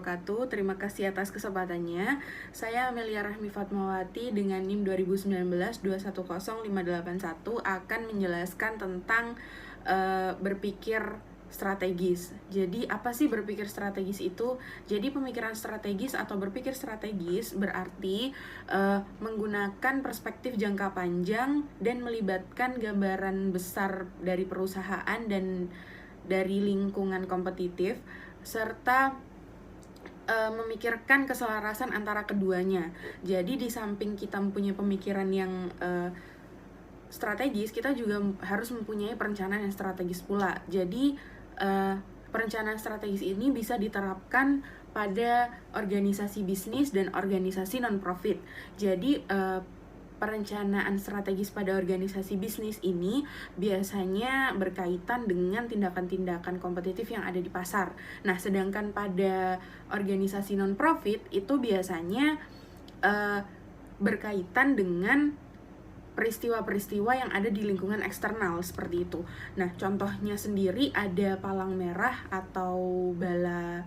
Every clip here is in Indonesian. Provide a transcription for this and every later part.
wabarakatuh. Terima kasih atas kesempatannya. Saya Amelia Rahmi Fatmawati dengan NIM 2019-210581 akan menjelaskan tentang berpikir strategis. Jadi apa sih berpikir strategis itu? Jadi pemikiran strategis atau berpikir strategis berarti menggunakan perspektif jangka panjang dan melibatkan gambaran besar dari perusahaan dan dari lingkungan kompetitif, serta memikirkan keselarasan antara keduanya. Jadi di samping kita mempunyai pemikiran yang strategis, kita juga harus mempunyai perencanaan yang strategis pula. Jadi perencanaan strategis ini bisa diterapkan pada organisasi bisnis dan organisasi non-profit. Jadi perencanaan strategis pada organisasi bisnis ini biasanya berkaitan dengan tindakan-tindakan kompetitif yang ada di pasar. Nah, sedangkan pada organisasi non-profit itu biasanya berkaitan dengan peristiwa-peristiwa yang ada di lingkungan eksternal seperti itu. Nah, contohnya sendiri ada palang merah atau bala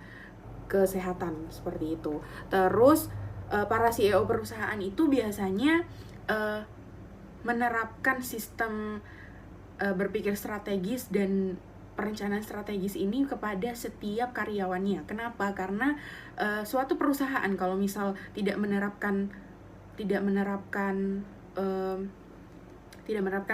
kesehatan seperti itu. Terus para CEO perusahaan itu biasanya menerapkan sistem berpikir strategis dan perencanaan strategis ini kepada setiap karyawannya. Kenapa? Karena suatu perusahaan kalau misal tidak menerapkan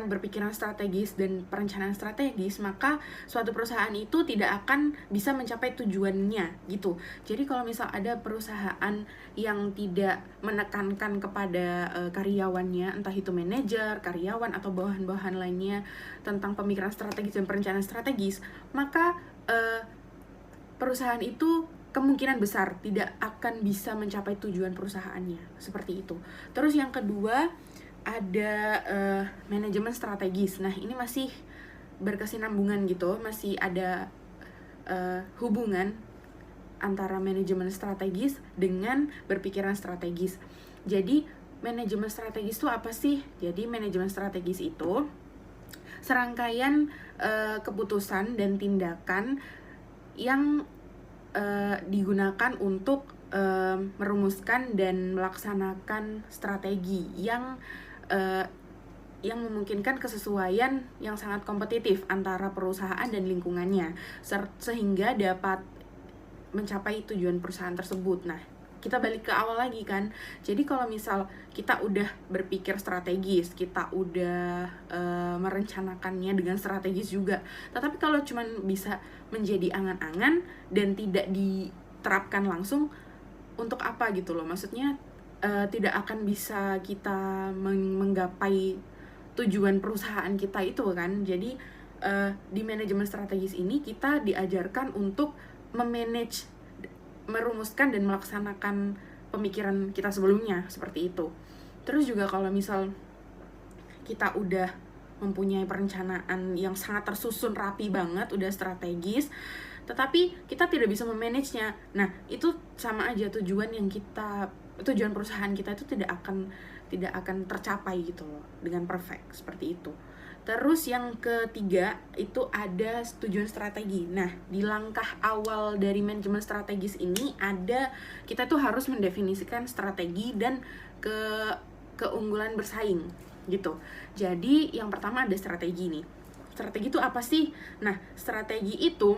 berpikiran strategis dan perencanaan strategis, maka suatu perusahaan itu tidak akan bisa mencapai tujuannya gitu. Jadi kalau misal ada perusahaan yang tidak menekankan kepada karyawannya, entah itu manajer, karyawan atau bawahan-bawahan lainnya tentang pemikiran strategis dan perencanaan strategis, maka perusahaan itu kemungkinan besar tidak akan bisa mencapai tujuan perusahaannya, seperti itu. Terus yang kedua ada manajemen strategis. Nah, ini masih berkesinambungan gitu, masih ada hubungan antara manajemen strategis dengan berpikiran strategis. Jadi, manajemen strategis itu apa sih? Jadi, manajemen strategis itu serangkaian keputusan dan tindakan yang digunakan untuk merumuskan dan melaksanakan strategi yang memungkinkan kesesuaian yang sangat kompetitif antara perusahaan dan lingkungannya, sehingga dapat mencapai tujuan perusahaan tersebut. Nah, kita balik ke awal lagi kan. Jadi kalau misal kita udah berpikir strategis, kita udah merencanakannya dengan strategis juga, tetapi kalau cuma bisa menjadi angan-angan dan tidak diterapkan langsung, untuk apa gitu loh? Maksudnya tidak akan bisa kita menggapai tujuan perusahaan kita itu kan. Jadi di manajemen strategis ini kita diajarkan untuk memanage, merumuskan dan melaksanakan pemikiran kita sebelumnya seperti itu. Terus juga kalau misal kita udah mempunyai perencanaan yang sangat tersusun rapi banget, udah strategis, tetapi kita tidak bisa memanage-nya. Nah, itu sama aja tujuan perusahaan kita itu tidak akan tercapai gitu loh dengan perfect seperti itu. Terus yang ketiga itu ada tujuan strategi. Nah, di langkah awal dari manajemen strategis ini kita tuh harus mendefinisikan strategi dan keunggulan bersaing gitu. Jadi yang pertama ada strategi nih. Strategi itu apa sih? Nah, strategi itu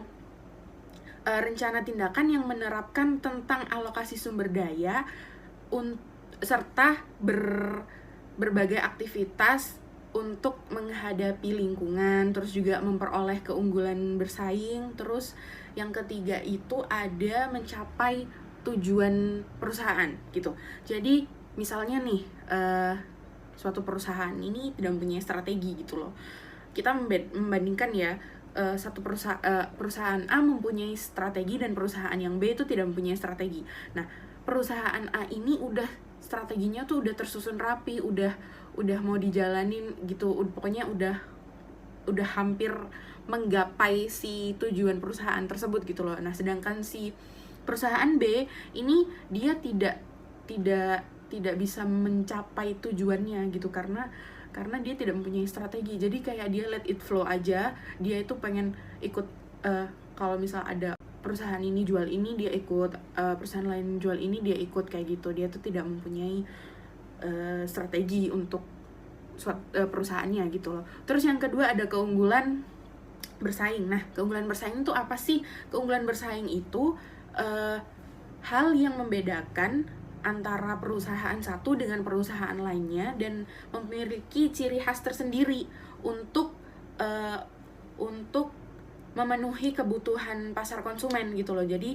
rencana tindakan yang menerapkan tentang alokasi sumber daya serta berbagai aktivitas untuk menghadapi lingkungan, terus juga memperoleh keunggulan bersaing. Terus yang ketiga itu ada mencapai tujuan perusahaan gitu. Jadi misalnya nih suatu perusahaan ini tidak mempunyai strategi gitu loh. Kita membandingkan ya, satu perusahaan A mempunyai strategi dan perusahaan yang B itu tidak mempunyai strategi. Nah, perusahaan A ini strateginya tuh udah tersusun rapi, udah mau dijalanin gitu, pokoknya udah hampir menggapai si tujuan perusahaan tersebut gitu loh. Nah, sedangkan si perusahaan B ini dia tidak bisa mencapai tujuannya gitu karena dia tidak mempunyai strategi. Jadi kayak dia let it flow aja, dia itu pengen ikut kalau misal ada perusahaan ini jual ini dia ikut, perusahaan lain jual ini dia ikut, kayak gitu. Dia tuh tidak mempunyai strategi untuk perusahaannya gitu loh. Terus yang kedua ada keunggulan bersaing. Nah, keunggulan bersaing itu apa sih? Keunggulan bersaing itu hal yang membedakan antara perusahaan satu dengan perusahaan lainnya dan memiliki ciri khas tersendiri untuk memenuhi kebutuhan pasar konsumen gitu loh. Jadi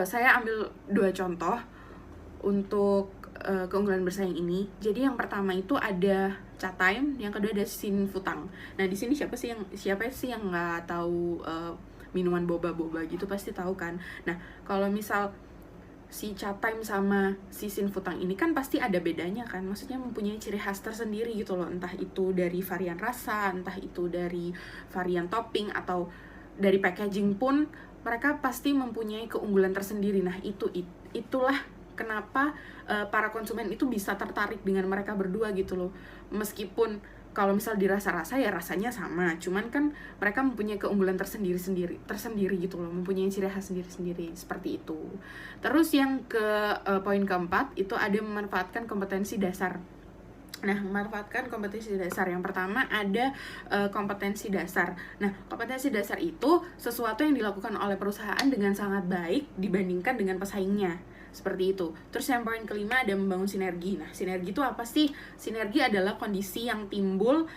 saya ambil 2 contoh untuk keunggulan bersaing ini. Jadi yang pertama itu ada Chatime, yang kedua ada Sin Futang. Nah di sini siapa sih yang nggak tahu minuman boba-boba gitu, pasti tahu kan. Nah kalau misal si Chatime sama si Sin Futang ini kan pasti ada bedanya kan, maksudnya mempunyai ciri khas tersendiri gitu loh, entah itu dari varian rasa, entah itu dari varian topping, atau dari packaging pun mereka pasti mempunyai keunggulan tersendiri. Nah itulah kenapa para konsumen itu bisa tertarik dengan mereka berdua gitu loh. Meskipun kalau misal dirasa-rasa ya rasanya sama, cuman kan mereka mempunyai keunggulan tersendiri gitu loh, mempunyai ciri khas sendiri-sendiri, seperti itu. Terus yang poin keempat itu ada memanfaatkan kompetensi dasar. Nah, memanfaatkan kompetensi dasar. Yang pertama ada kompetensi dasar. Nah, kompetensi dasar itu sesuatu yang dilakukan oleh perusahaan dengan sangat baik dibandingkan dengan pesaingnya. Seperti itu. Terus yang poin kelima ada membangun sinergi. Nah, sinergi itu apa sih? Sinergi adalah kondisi yang timbul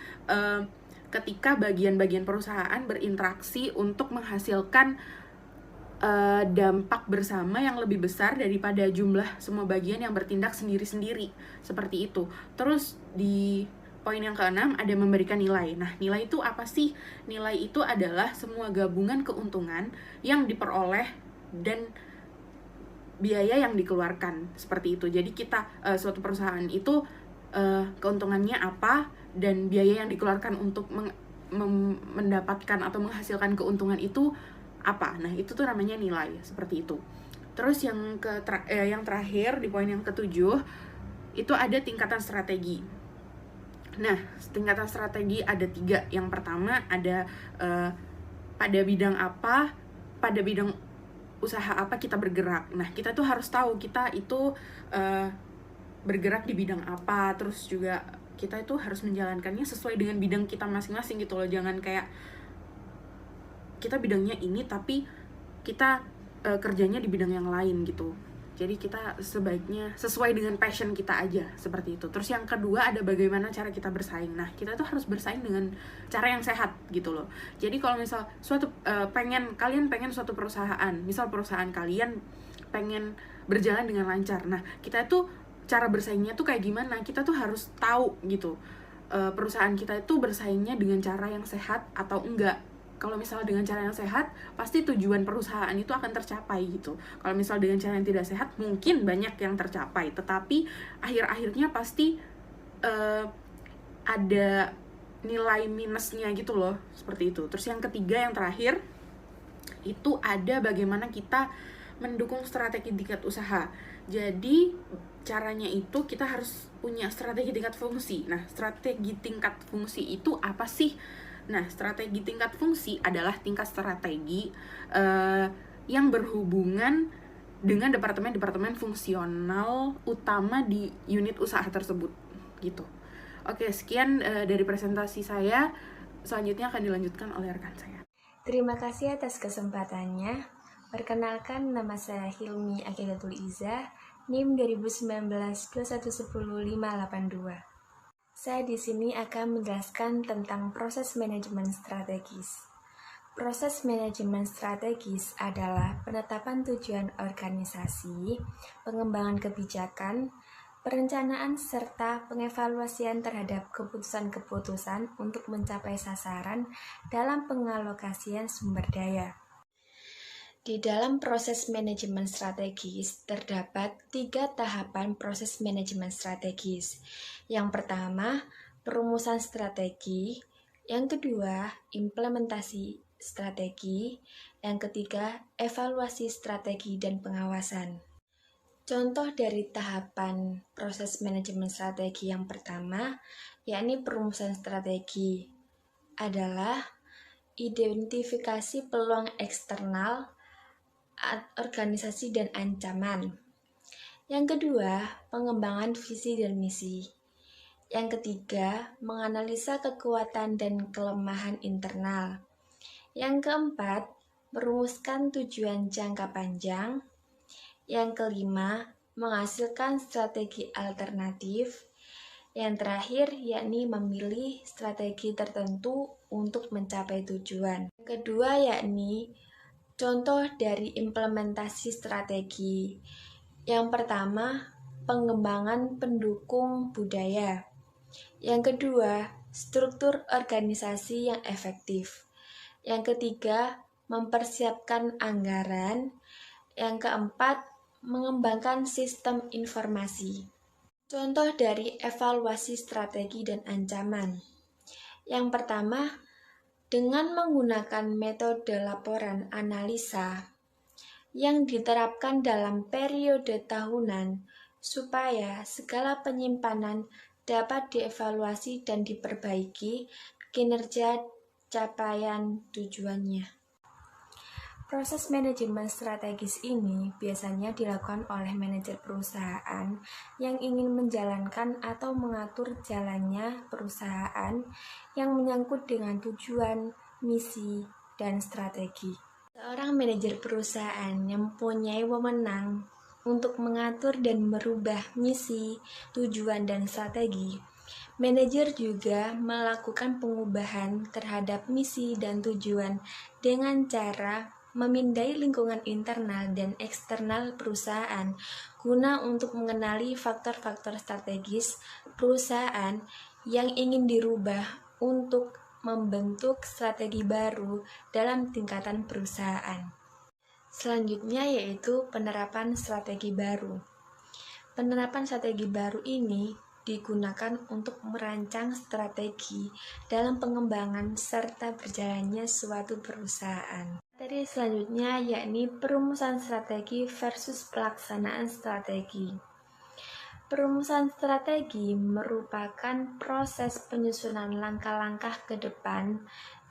ketika bagian-bagian perusahaan berinteraksi untuk menghasilkan dampak bersama yang lebih besar daripada jumlah semua bagian yang bertindak sendiri-sendiri, seperti itu. Terus di poin yang keenam ada memberikan nilai. Nah, nilai itu apa sih? Nilai itu adalah semua gabungan keuntungan yang diperoleh dan biaya yang dikeluarkan, seperti itu. Jadi kita suatu perusahaan itu keuntungannya apa dan biaya yang dikeluarkan untuk mendapatkan atau menghasilkan keuntungan itu apa. Nah, itu tuh namanya nilai, seperti itu. Terus yang terakhir di poin yang ketujuh itu ada tingkatan strategi. Nah, tingkatan strategi ada 3. Yang pertama ada pada bidang apa, pada bidang usaha apa kita bergerak. Nah, kita tuh harus tahu kita itu bergerak di bidang apa, terus juga kita itu harus menjalankannya sesuai dengan bidang kita masing-masing gitu loh. Jangan kayak kita bidangnya ini tapi kita kerjanya di bidang yang lain gitu. Jadi kita sebaiknya sesuai dengan passion kita aja, seperti itu. Terus yang kedua ada bagaimana cara kita bersaing. Nah, kita tuh harus bersaing dengan cara yang sehat gitu loh. Jadi kalau misal kalian pengen suatu perusahaan, misal perusahaan kalian pengen berjalan dengan lancar. Nah, kita tuh cara bersaingnya tuh kayak gimana? Kita tuh harus tahu gitu. Perusahaan kita itu bersaingnya dengan cara yang sehat atau enggak. Kalau misalnya dengan cara yang sehat, pasti tujuan perusahaan itu akan tercapai gitu. Kalau misalnya dengan cara yang tidak sehat, mungkin banyak yang tercapai, tetapi akhir-akhirnya pasti ada nilai minusnya gitu loh, seperti itu. Terus yang ketiga, yang terakhir, itu ada bagaimana kita mendukung strategi tingkat usaha. Jadi caranya itu kita harus punya strategi tingkat fungsi. Nah, strategi tingkat fungsi itu apa sih? Nah, strategi tingkat fungsi adalah tingkat strategi yang berhubungan dengan departemen-departemen fungsional utama di unit usaha tersebut, gitu. Oke, sekian dari presentasi saya. Selanjutnya akan dilanjutkan oleh rekan saya. Terima kasih atas kesempatannya. Perkenalkan, nama saya Hilmi Aqidatul Izzah, NIM 2019-2110582. Saya di sini akan menjelaskan tentang proses manajemen strategis. Proses manajemen strategis adalah penetapan tujuan organisasi, pengembangan kebijakan, perencanaan serta pengevaluasian terhadap keputusan-keputusan untuk mencapai sasaran dalam pengalokasian sumber daya. Di dalam proses manajemen strategis terdapat 3 tahapan proses manajemen strategis. Yang pertama, perumusan strategi. Yang kedua, implementasi strategi. Yang ketiga, evaluasi strategi dan pengawasan. Contoh dari tahapan proses manajemen strategi yang pertama, yakni perumusan strategi, adalah identifikasi peluang eksternal, organisasi, dan ancaman. Yang kedua, pengembangan visi dan misi. Yang ketiga, menganalisa kekuatan dan kelemahan internal. Yang keempat, merumuskan tujuan jangka panjang. Yang kelima, menghasilkan strategi alternatif. Yang terakhir, yakni memilih strategi tertentu untuk mencapai tujuan. Yang kedua, yakni contoh dari implementasi strategi. Yang pertama, pengembangan pendukung budaya. Yang kedua, struktur organisasi yang efektif. Yang ketiga, mempersiapkan anggaran. Yang keempat, mengembangkan sistem informasi. Contoh dari evaluasi strategi dan ancaman. Yang pertama, dengan menggunakan metode laporan analisa yang diterapkan dalam periode tahunan supaya segala penyimpanan dapat dievaluasi dan diperbaiki kinerja capaian tujuannya. Proses manajemen strategis ini biasanya dilakukan oleh manajer perusahaan yang ingin menjalankan atau mengatur jalannya perusahaan yang menyangkut dengan tujuan, misi, dan strategi. Seorang manajer perusahaan yang mempunyai wewenang untuk mengatur dan merubah misi, tujuan, dan strategi. Manajer juga melakukan pengubahan terhadap misi dan tujuan dengan cara memindai lingkungan internal dan eksternal perusahaan guna untuk mengenali faktor-faktor strategis perusahaan yang ingin dirubah untuk membentuk strategi baru dalam tingkatan perusahaan. Selanjutnya yaitu penerapan strategi baru. Penerapan strategi baru ini digunakan untuk merancang strategi dalam pengembangan serta berjalannya suatu perusahaan. Materi selanjutnya yakni perumusan strategi versus pelaksanaan strategi. Perumusan strategi merupakan proses penyusunan langkah-langkah ke depan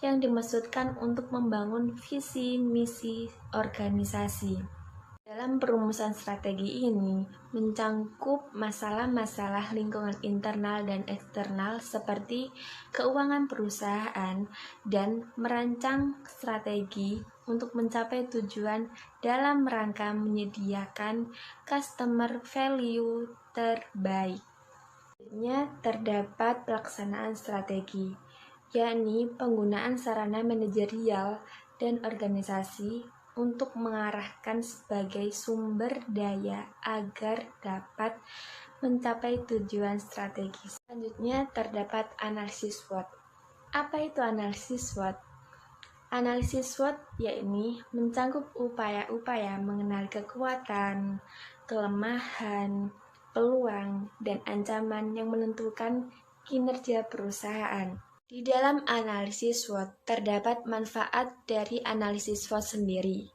yang dimaksudkan untuk membangun visi misi organisasi. Dalam perumusan strategi ini mencangkup masalah-masalah lingkungan internal dan eksternal seperti keuangan perusahaan dan merancang strategi untuk mencapai tujuan dalam rangka menyediakan customer value terbaik. Selanjutnya terdapat pelaksanaan strategi, yakni penggunaan sarana manajerial dan organisasi untuk mengarahkan sebagai sumber daya agar dapat mencapai tujuan strategis. Selanjutnya terdapat analisis SWOT. Apa itu analisis SWOT? Analisis SWOT yakni mencangkup upaya-upaya mengenal kekuatan, kelemahan, peluang, dan ancaman yang menentukan kinerja perusahaan. Di dalam analisis SWOT terdapat manfaat dari analisis SWOT sendiri.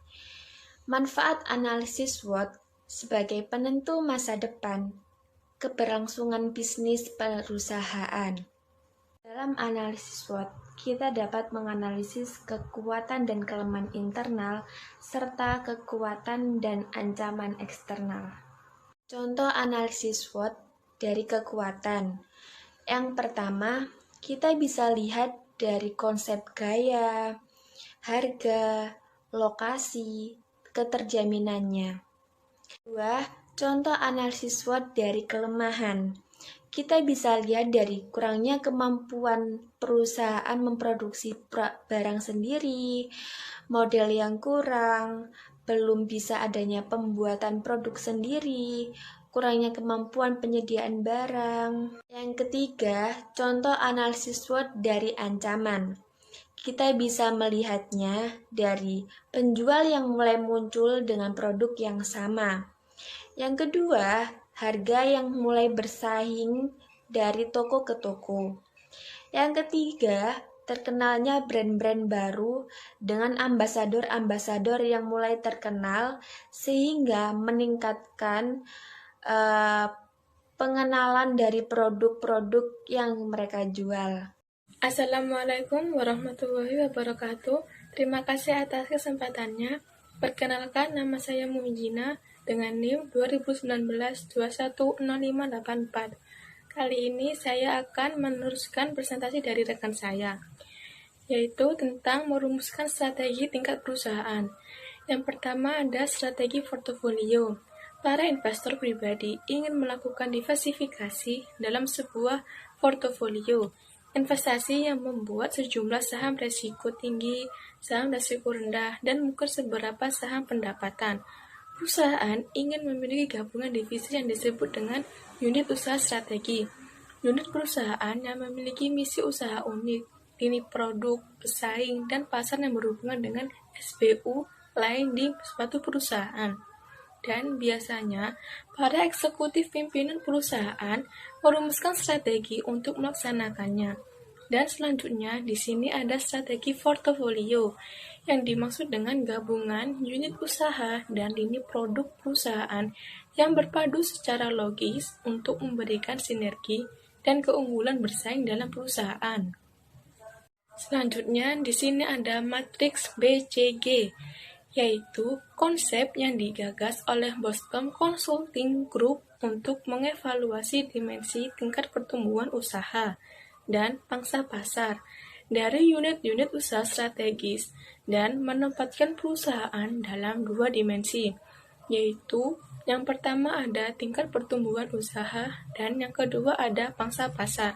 Manfaat analisis SWOT sebagai penentu masa depan keberlangsungan bisnis perusahaan. Dalam analisis SWOT, kita dapat menganalisis kekuatan dan kelemahan internal serta kekuatan dan ancaman eksternal. Contoh analisis SWOT dari kekuatan. Yang pertama, kita bisa lihat dari konsep gaya, harga, lokasi, keterjaminannya. Kedua, contoh analisis SWOT dari kelemahan. Kita bisa lihat dari kurangnya kemampuan perusahaan memproduksi barang sendiri, model yang kurang, belum bisa adanya pembuatan produk sendiri, kurangnya kemampuan penyediaan barang. Yang ketiga, contoh analisis SWOT dari ancaman. Kita bisa melihatnya dari penjual yang mulai muncul dengan produk yang sama. Yang kedua, harga yang mulai bersaing dari toko ke toko. Yang ketiga, terkenalnya brand-brand baru dengan ambasador-ambasador yang mulai terkenal sehingga meningkatkan pengenalan dari produk-produk yang mereka jual. Assalamualaikum warahmatullahi wabarakatuh. Terima kasih atas kesempatannya. Perkenalkan, nama saya Mumijina dengan NIM 2019-210584. Kali ini saya akan meneruskan presentasi dari rekan saya, yaitu tentang merumuskan strategi tingkat perusahaan. Yang pertama ada strategi portofolio. Para investor pribadi ingin melakukan diversifikasi dalam sebuah portofolio investasi yang membuat sejumlah saham resiko tinggi, saham resiko rendah, dan mungkin beberapa saham pendapatan. Perusahaan ingin memiliki gabungan divisi yang disebut dengan unit usaha strategi. Unit perusahaan yang memiliki misi usaha unik, lini produk, pesaing, dan pasar yang berhubungan dengan SBU lain di suatu perusahaan. Dan biasanya, para eksekutif pimpinan perusahaan merumuskan strategi untuk melaksanakannya. Dan selanjutnya, di sini ada strategi portofolio, yang dimaksud dengan gabungan unit usaha dan lini produk perusahaan yang berpadu secara logis untuk memberikan sinergi dan keunggulan bersaing dalam perusahaan. Selanjutnya, di sini ada matriks BCG, yaitu konsep yang digagas oleh Boston Consulting Group untuk mengevaluasi dimensi tingkat pertumbuhan usaha dan pangsa pasar dari unit-unit usaha strategis dan menempatkan perusahaan dalam dua dimensi, yaitu yang pertama ada tingkat pertumbuhan usaha dan yang kedua ada pangsa pasar.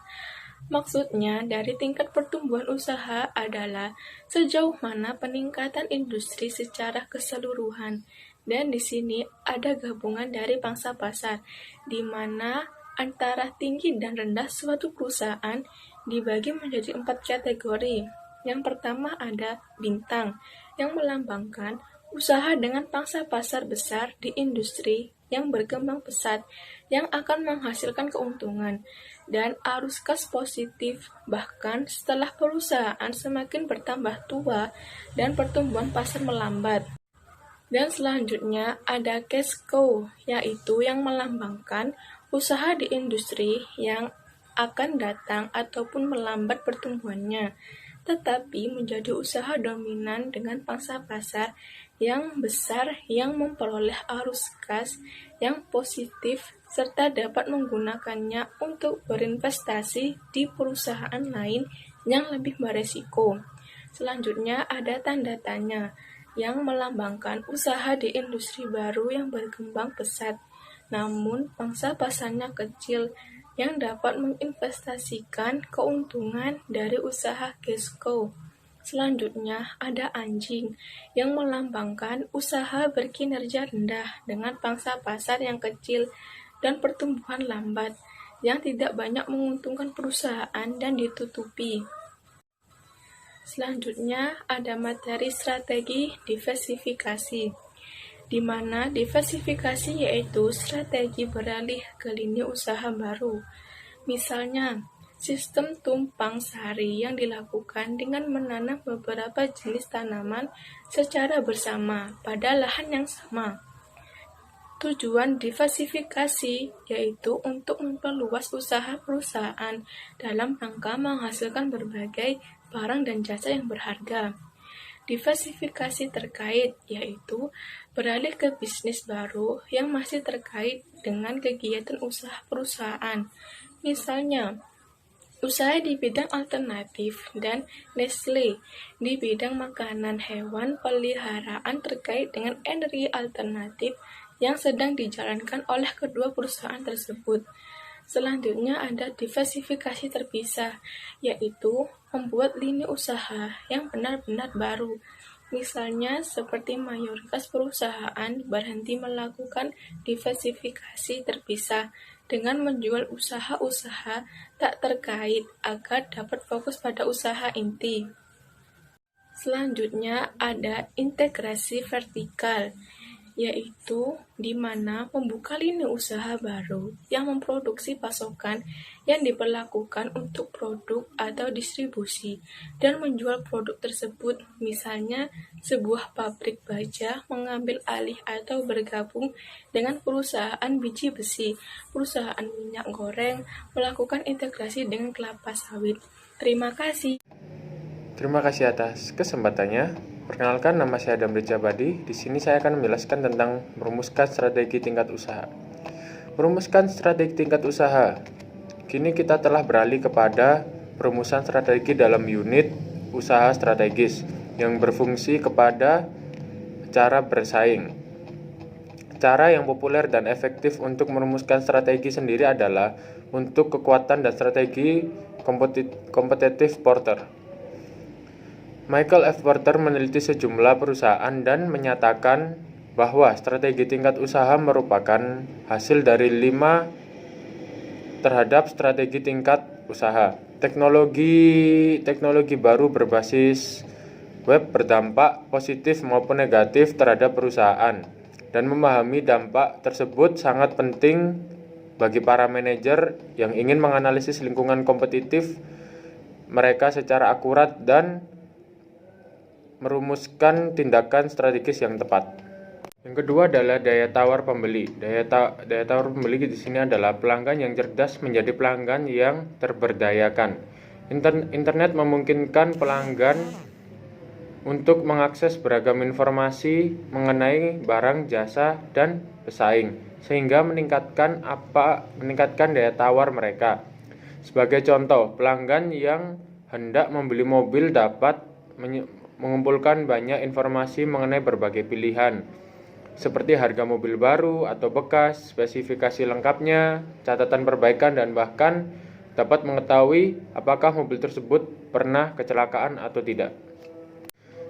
Maksudnya, dari tingkat pertumbuhan usaha adalah sejauh mana peningkatan industri secara keseluruhan. Dan di sini ada gabungan dari pangsa pasar, di mana antara tinggi dan rendah suatu perusahaan dibagi menjadi 4 kategori. Yang pertama ada bintang, yang melambangkan usaha dengan pangsa pasar besar di industri yang berkembang pesat, yang akan menghasilkan keuntungan dan arus kas positif bahkan setelah perusahaan semakin bertambah tua dan pertumbuhan pasar melambat. Dan selanjutnya ada cash cow, yaitu yang melambangkan usaha di industri yang akan datang ataupun melambat pertumbuhannya, tetapi menjadi usaha dominan dengan pangsa pasar yang besar yang memperoleh arus kas yang positif serta dapat menggunakannya untuk berinvestasi di perusahaan lain yang lebih beresiko. Selanjutnya ada tanda tanya yang melambangkan usaha di industri baru yang berkembang pesat, namun pangsa pasarnya kecil yang dapat menginvestasikan keuntungan dari usaha cash cow. Selanjutnya ada anjing yang melambangkan usaha berkinerja rendah dengan pangsa pasar yang kecil dan pertumbuhan lambat yang tidak banyak menguntungkan perusahaan dan ditutupi. Selanjutnya ada materi strategi diversifikasi, di mana diversifikasi yaitu strategi beralih ke lini usaha baru. Misalnya, sistem tumpang sari yang dilakukan dengan menanam beberapa jenis tanaman secara bersama pada lahan yang sama. Tujuan diversifikasi yaitu untuk memperluas usaha perusahaan dalam rangka menghasilkan berbagai barang dan jasa yang berharga. Diversifikasi terkait yaitu beralih ke bisnis baru yang masih terkait dengan kegiatan usaha perusahaan. Misalnya, usaha di bidang alternatif dan Nestle di bidang makanan hewan peliharaan terkait dengan energi alternatif yang sedang dijalankan oleh kedua perusahaan tersebut. Selanjutnya ada diversifikasi terpisah, yaitu membuat lini usaha yang benar-benar baru. Misalnya seperti mayoritas perusahaan berhenti melakukan diversifikasi terpisah dengan menjual usaha-usaha tak terkait agar dapat fokus pada usaha inti. Selanjutnya ada integrasi vertikal, yaitu di mana membuka lini usaha baru yang memproduksi pasokan yang diperlakukan untuk produk atau distribusi dan menjual produk tersebut. Misalnya, sebuah pabrik baja mengambil alih atau bergabung dengan perusahaan biji besi, perusahaan minyak goreng melakukan integrasi dengan kelapa sawit. Terima kasih. Terima kasih atas kesempatannya. Perkenalkan, nama saya Adam Rijabadi. Di sini saya akan menjelaskan tentang merumuskan strategi tingkat usaha. Merumuskan strategi tingkat usaha. Kini kita telah beralih kepada perumusan strategi dalam unit usaha strategis yang berfungsi kepada cara bersaing. Cara yang populer dan efektif untuk merumuskan strategi sendiri adalah untuk kekuatan dan strategi kompetitif Porter. Michael F. Porter meneliti sejumlah perusahaan dan menyatakan bahwa strategi tingkat usaha merupakan hasil dari 5 terhadap strategi tingkat usaha. Teknologi baru berbasis web berdampak positif maupun negatif terhadap perusahaan, dan memahami dampak tersebut sangat penting bagi para manajer yang ingin menganalisis lingkungan kompetitif mereka secara akurat dan merumuskan tindakan strategis yang tepat. Yang kedua adalah daya tawar pembeli. Daya tawar pembeli di sini adalah pelanggan yang cerdas menjadi pelanggan yang terberdayakan. Internet memungkinkan pelanggan untuk mengakses beragam informasi mengenai barang, jasa, dan pesaing, sehingga meningkatkan daya tawar mereka. Sebagai contoh, pelanggan yang hendak membeli mobil dapat mengumpulkan banyak informasi mengenai berbagai pilihan, seperti harga mobil baru atau bekas, spesifikasi lengkapnya, catatan perbaikan, dan bahkan dapat mengetahui apakah mobil tersebut pernah kecelakaan atau tidak.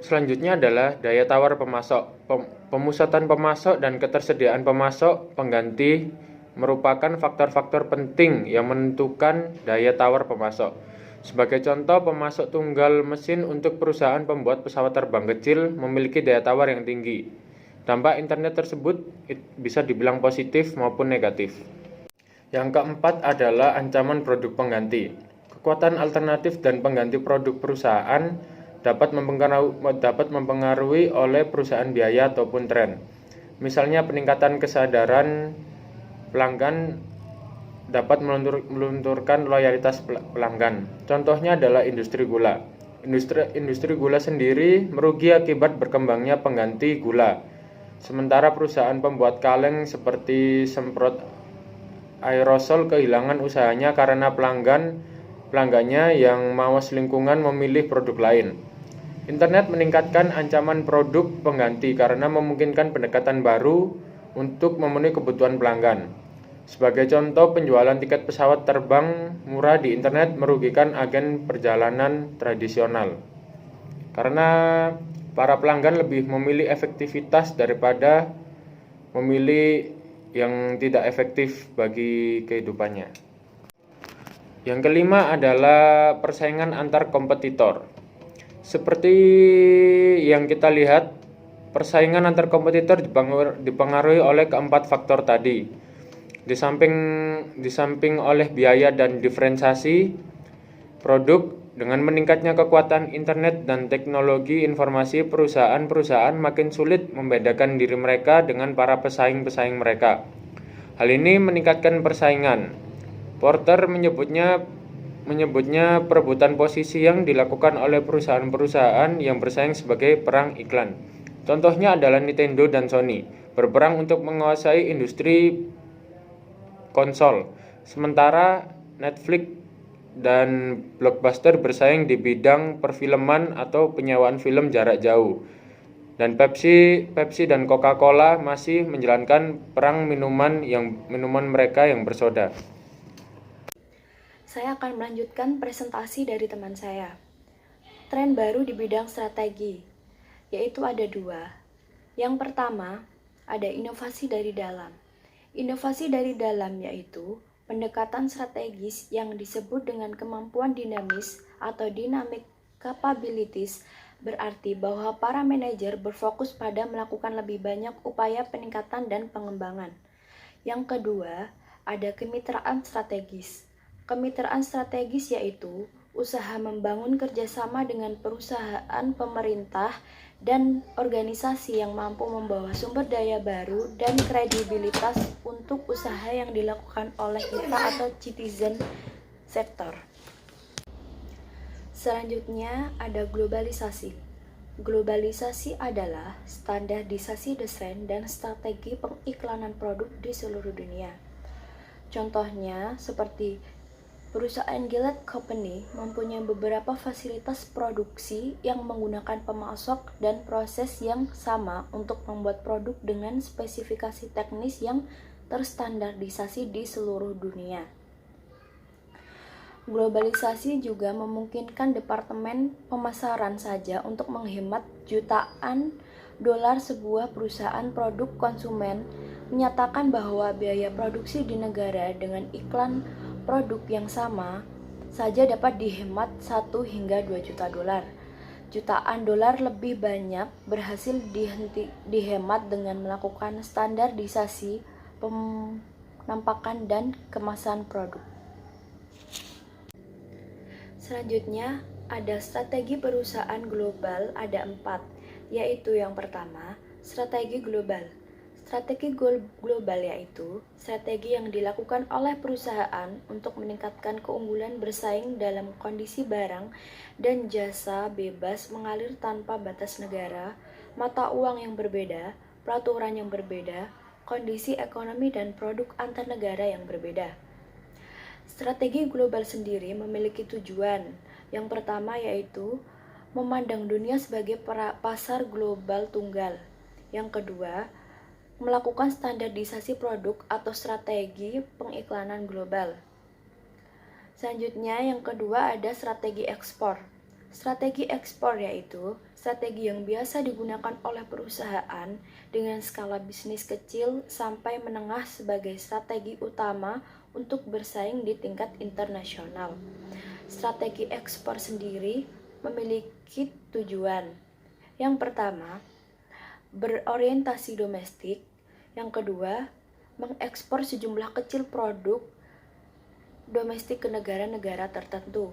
Selanjutnya adalah daya tawar pemasok. Pemusatan pemasok dan ketersediaan pemasok pengganti merupakan faktor-faktor penting yang menentukan daya tawar pemasok. Sebagai contoh, pemasok tunggal mesin untuk perusahaan pembuat pesawat terbang kecil memiliki daya tawar yang tinggi. Dampak internet tersebut bisa dibilang positif maupun negatif. Yang keempat adalah ancaman produk pengganti. Kekuatan alternatif dan pengganti produk perusahaan dapat mempengaruhi oleh perusahaan biaya ataupun tren. Misalnya, peningkatan kesadaran pelanggan dapat melunturkan loyalitas pelanggan. Contohnya adalah industri gula. Industri gula sendiri merugi akibat berkembangnya pengganti gula. Sementara perusahaan pembuat kaleng seperti semprot aerosol kehilangan usahanya karena pelanggannya yang mawas lingkungan memilih produk lain. Internet meningkatkan ancaman produk pengganti karena memungkinkan pendekatan baru untuk memenuhi kebutuhan pelanggan. Sebagai contoh, penjualan tiket pesawat terbang murah di internet merugikan agen perjalanan tradisional, karena para pelanggan lebih memilih efektivitas daripada memilih yang tidak efektif bagi kehidupannya. Yang kelima adalah persaingan antar kompetitor. Seperti yang kita lihat, persaingan antar kompetitor dipengaruhi oleh keempat faktor tadi. Di samping oleh biaya dan diferensiasi produk, dengan meningkatnya kekuatan internet dan teknologi informasi, perusahaan makin sulit membedakan diri mereka dengan para pesaing-pesaing mereka. Hal ini meningkatkan persaingan. Porter menyebutnya perebutan posisi yang dilakukan oleh perusahaan-perusahaan yang bersaing sebagai perang iklan. Contohnya adalah Nintendo dan Sony berperang untuk menguasai industri konsol, sementara Netflix dan Blockbuster bersaing di bidang perfilman atau penyewaan film jarak jauh. Dan Pepsi dan Coca-Cola masih menjalankan perang minuman mereka yang bersoda. Saya akan melanjutkan presentasi dari teman saya. Tren baru di bidang strategi, yaitu ada 2. Yang pertama, ada inovasi dari dalam. Inovasi dari dalam yaitu pendekatan strategis yang disebut dengan kemampuan dinamis atau dynamic capabilities, berarti bahwa para manajer berfokus pada melakukan lebih banyak upaya peningkatan dan pengembangan. Yang kedua, ada kemitraan strategis. Kemitraan strategis yaitu usaha membangun kerjasama dengan perusahaan, pemerintah, dan organisasi yang mampu membawa sumber daya baru dan kredibilitas untuk usaha yang dilakukan oleh kita atau citizen sector. Selanjutnya ada globalisasi. Globalisasi adalah standarisasi desain dan strategi pengiklanan produk di seluruh dunia. Contohnya seperti perusahaan Gillette Company mempunyai beberapa fasilitas produksi yang menggunakan pemasok dan proses yang sama untuk membuat produk dengan spesifikasi teknis yang terstandarisasi di seluruh dunia. Globalisasi juga memungkinkan departemen pemasaran saja untuk menghemat jutaan dolar. Sebuah perusahaan produk konsumen menyatakan bahwa biaya produksi di negara dengan iklan produk yang sama saja dapat dihemat 1 hingga 2 juta dolar. Jutaan dolar lebih banyak berhasil dihemat dengan melakukan standarisasi penampakan dan kemasan produk. Selanjutnya, ada strategi perusahaan global, ada 4, yaitu yang pertama, strategi global. Strategi global yaitu strategi yang dilakukan oleh perusahaan untuk meningkatkan keunggulan bersaing dalam kondisi barang dan jasa bebas mengalir tanpa batas negara, mata uang yang berbeda, peraturan yang berbeda, kondisi ekonomi dan produk antar negara yang berbeda. Strategi global sendiri memiliki tujuan. Yang pertama yaitu memandang dunia sebagai pasar global tunggal. Yang kedua, melakukan standarisasi produk atau strategi pengiklanan global. Selanjutnya yang kedua ada strategi ekspor. Strategi ekspor yaitu strategi yang biasa digunakan oleh perusahaan dengan skala bisnis kecil sampai menengah sebagai strategi utama untuk bersaing di tingkat internasional. Strategi ekspor sendiri memiliki tujuan. Yang pertama, berorientasi domestik. Yang kedua, mengekspor sejumlah kecil produk domestik ke negara-negara tertentu.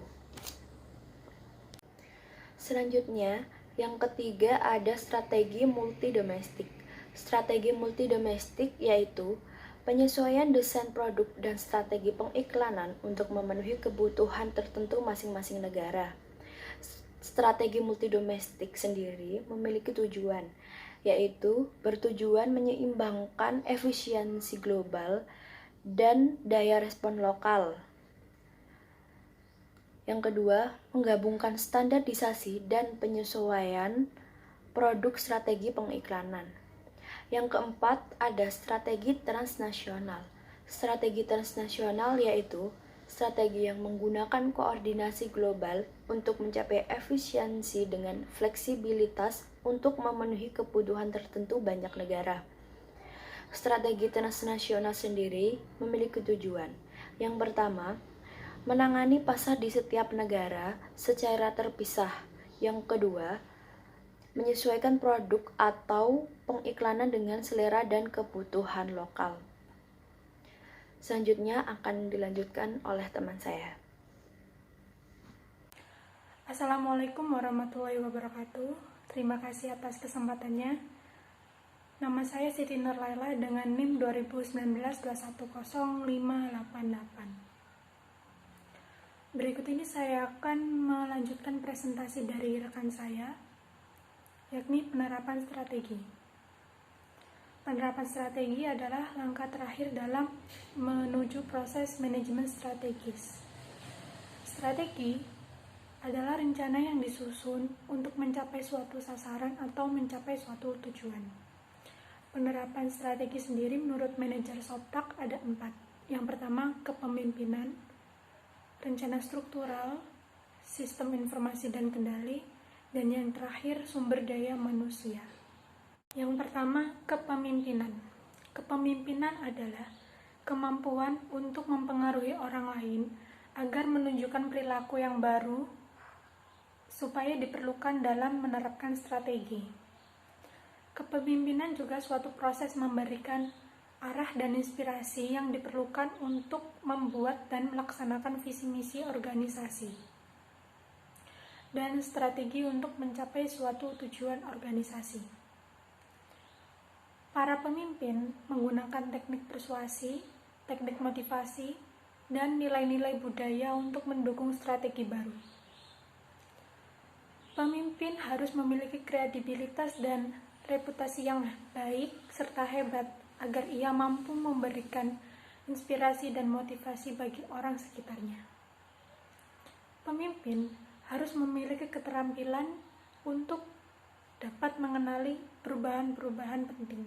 Selanjutnya, yang ketiga ada strategi multidomestik. Strategi multidomestik yaitu penyesuaian desain produk dan strategi pengiklanan untuk memenuhi kebutuhan tertentu masing-masing negara. Strategi multidomestik sendiri memiliki tujuan, yaitu bertujuan menyeimbangkan efisiensi global dan daya respon lokal. Yang kedua, menggabungkan standarisasi dan penyesuaian produk strategi pengiklanan. Yang keempat, ada strategi transnasional. Strategi transnasional yaitu strategi yang menggunakan koordinasi global untuk mencapai efisiensi dengan fleksibilitas untuk memenuhi kebutuhan tertentu banyak negara. Strategi transnasional sendiri memiliki tujuan. Yang pertama, menangani pasar di setiap negara secara terpisah. Yang kedua, menyesuaikan produk atau pengiklanan dengan selera dan kebutuhan lokal. Selanjutnya akan dilanjutkan oleh teman saya. Assalamualaikum warahmatullahi wabarakatuh. Terima kasih atas kesempatannya. Nama saya Siti Nur Laila dengan NIM 2019-210588. Berikut ini saya akan melanjutkan presentasi dari rekan saya, yakni penerapan strategi. Penerapan strategi adalah langkah terakhir dalam menuju proses manajemen strategis. Strategi adalah rencana yang disusun untuk mencapai suatu sasaran atau mencapai suatu tujuan. Penerapan strategi sendiri menurut manajer Soptak ada 4. Yang pertama, kepemimpinan, rencana struktural, sistem informasi dan kendali, dan yang terakhir sumber daya manusia. Yang pertama, kepemimpinan. Kepemimpinan adalah kemampuan untuk mempengaruhi orang lain agar menunjukkan perilaku yang baru supaya diperlukan dalam menerapkan strategi. Kepemimpinan juga suatu proses memberikan arah dan inspirasi yang diperlukan untuk membuat dan melaksanakan visi misi organisasi dan strategi untuk mencapai suatu tujuan organisasi. Para pemimpin menggunakan teknik persuasi, teknik motivasi, dan nilai-nilai budaya untuk mendukung strategi baru. Pemimpin harus memiliki kredibilitas dan reputasi yang baik serta hebat agar ia mampu memberikan inspirasi dan motivasi bagi orang sekitarnya. Pemimpin harus memiliki keterampilan untuk dapat mengenali perubahan-perubahan penting.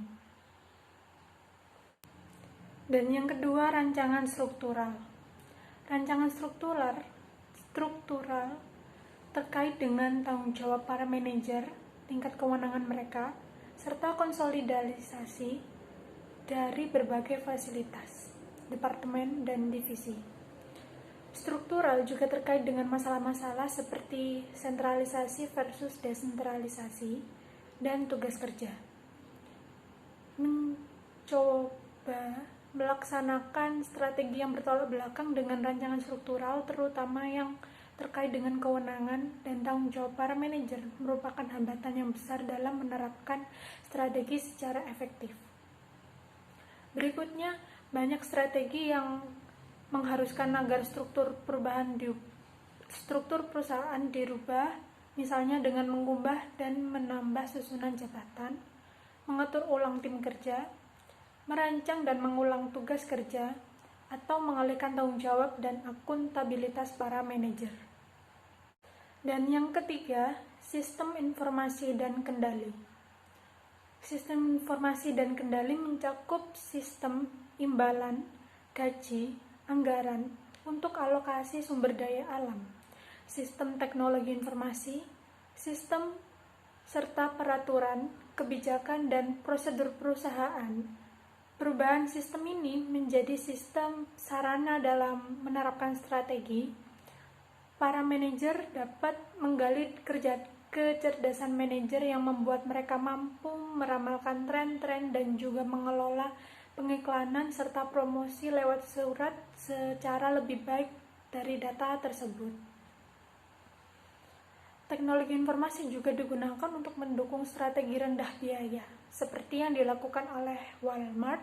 Dan yang kedua, rancangan struktural. Rancangan struktural terkait dengan tanggung jawab para manajer, tingkat kewenangan mereka, serta konsolidasi dari berbagai fasilitas, departemen, dan divisi. Struktural juga terkait dengan masalah-masalah seperti sentralisasi versus desentralisasi dan tugas kerja. Mencoba melaksanakan strategi yang bertolak belakang dengan rancangan struktural, terutama yang terkait dengan kewenangan dan tanggung jawab para manajer, merupakan hambatan yang besar dalam menerapkan strategi secara efektif. Berikutnya, banyak strategi yang mengharuskan agar struktur perusahaan dirubah, misalnya dengan mengubah dan menambah susunan jabatan, mengatur ulang tim kerja, merancang dan mengulang tugas kerja, atau mengalihkan tanggung jawab dan akuntabilitas para manajer. Dan yang ketiga, sistem informasi dan kendali. Sistem informasi dan kendali mencakup sistem imbalan, gaji, anggaran untuk alokasi sumber daya alam, sistem teknologi informasi, sistem serta peraturan, kebijakan, dan prosedur perusahaan. Perubahan sistem ini menjadi sistem sarana dalam menerapkan strategi. Para manajer dapat menggali kecerdasan manajer yang membuat mereka mampu meramalkan tren-tren dan juga mengelola pengiklanan serta promosi lewat surat secara lebih baik dari data tersebut. Teknologi informasi juga digunakan untuk mendukung strategi rendah biaya, seperti yang dilakukan oleh Walmart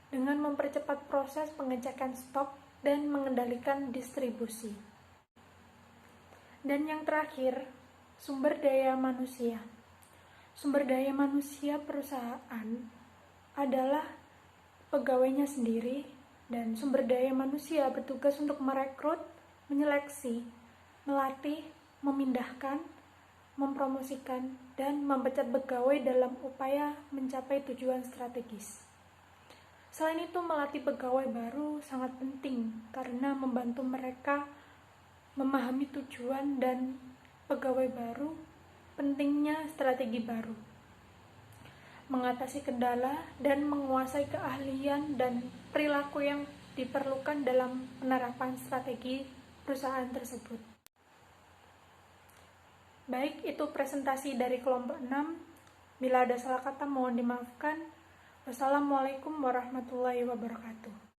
dengan mempercepat proses pengecekan stok dan mengendalikan distribusi. Dan yang terakhir, sumber daya manusia. Sumber daya manusia perusahaan adalah pegawainya sendiri, dan sumber daya manusia bertugas untuk merekrut, menyeleksi, melatih, memindahkan, mempromosikan, dan memecat pegawai dalam upaya mencapai tujuan strategis. Selain itu, melatih pegawai baru sangat penting karena membantu mereka memahami tujuan dan pegawai baru, pentingnya strategi baru, mengatasi kendala, dan menguasai keahlian dan perilaku yang diperlukan dalam penerapan strategi perusahaan tersebut. Baik, itu presentasi dari kelompok 6. Bila ada salah kata mohon dimaafkan. Wassalamualaikum warahmatullahi wabarakatuh.